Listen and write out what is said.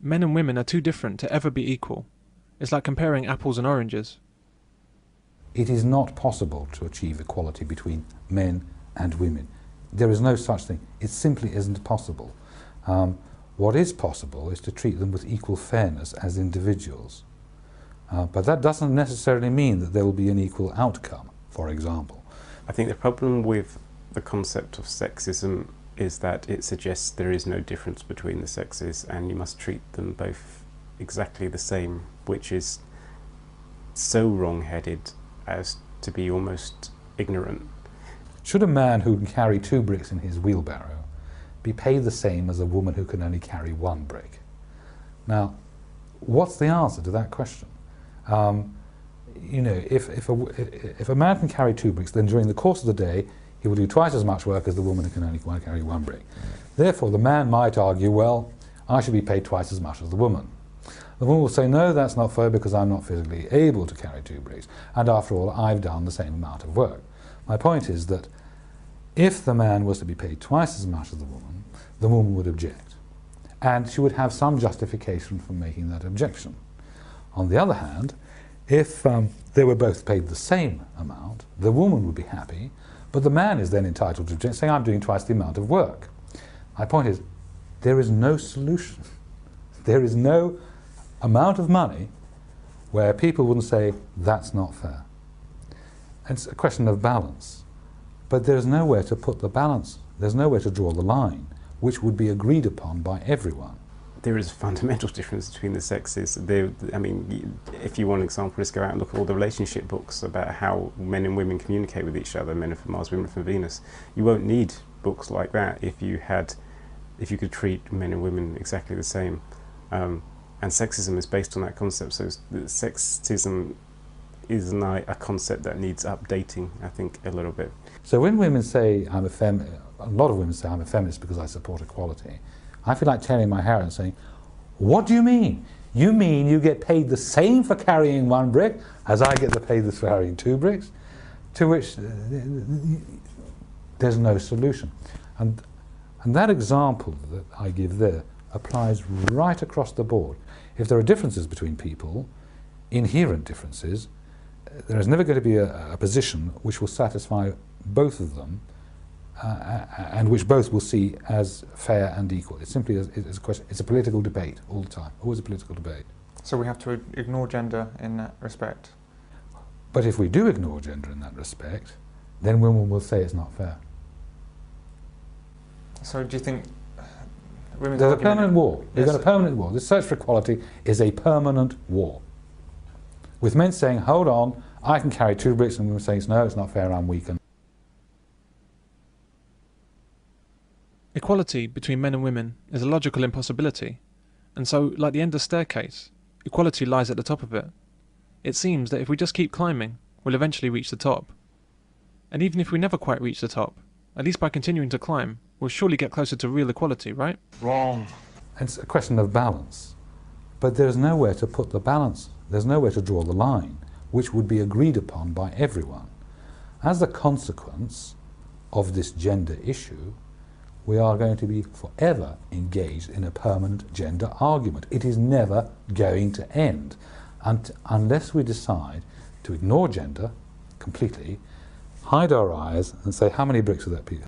Men and women are too different to ever be equal. It's like comparing apples and oranges. It is not possible to achieve equality between men and women. There is no such thing. It simply isn't possible. What is possible is to treat them with equal fairness as individuals. But that doesn't necessarily mean that there will be an equal outcome, for example. I think the problem with the concept of sexism is that it suggests there is no difference between the sexes and you must treat them both exactly the same, which is so wrong-headed as to be almost ignorant. Should a man who can carry 2 bricks in his wheelbarrow be paid the same as a woman who can only carry 1 brick? Now, what's the answer to that question? You know, if a man can carry 2 bricks, then during the course of the day he will do twice as much work as the woman who can only carry 1 brick. Therefore, the man might argue, well, I should be paid twice as much as the woman. The woman will say, no, that's not fair because I'm not physically able to carry 2 bricks, and after all, I've done the same amount of work. My point is that if the man was to be paid twice as much as the woman would object, and she would have some justification for making that objection. On the other hand, if they were both paid the same amount, the woman would be happy, but the man is then entitled to object, saying, I'm doing twice the amount of work. My point is, there is no solution. There is no amount of money where people wouldn't say, that's not fair. It's a question of balance. But there's nowhere to put the balance. There's nowhere to draw the line, which would be agreed upon by everyone. There is a fundamental difference between the sexes. I mean, if you want an example, just go out and look at all the relationship books about how men and women communicate with each other, men are from Mars, women are from Venus. You won't need books like that if you could treat men and women exactly the same. And sexism is based on that concept, so sexism is a concept that needs updating, I think, a little bit. So when women say, a lot of women say, I'm a feminist because I support equality, I feel like tearing my hair and saying, what do you mean? You mean you get paid the same for carrying 1 brick as I get paid for carrying 2 bricks? To which there's no solution. And that example that I give there applies right across the board. If there are differences between people, inherent differences, there is never going to be a position which will satisfy both of them and which both will see as fair and equal. It's simply it's a political debate all the time, always a political debate. So we have to ignore gender in that respect? But if we do ignore gender in that respect, then women will say it's not fair. So do you think women's There's a permanent war. Yes. We've got a permanent war. The search for equality is a permanent war. With men saying, hold on, I can carry 2 bricks, and women saying, no, it's not fair, I'm weakened. Equality between men and women is a logical impossibility, and so, like the endless staircase, equality lies at the top of it. It seems that if we just keep climbing, we'll eventually reach the top. And even if we never quite reach the top, at least by continuing to climb, we'll surely get closer to real equality, right? Wrong. It's a question of balance. But there's nowhere to put the balance. There's nowhere to draw the line, which would be agreed upon by everyone. As a consequence of this gender issue, we are going to be forever engaged in a permanent gender argument. It is never going to end unless we decide to ignore gender completely, hide our eyes and say, how many bricks are that piece?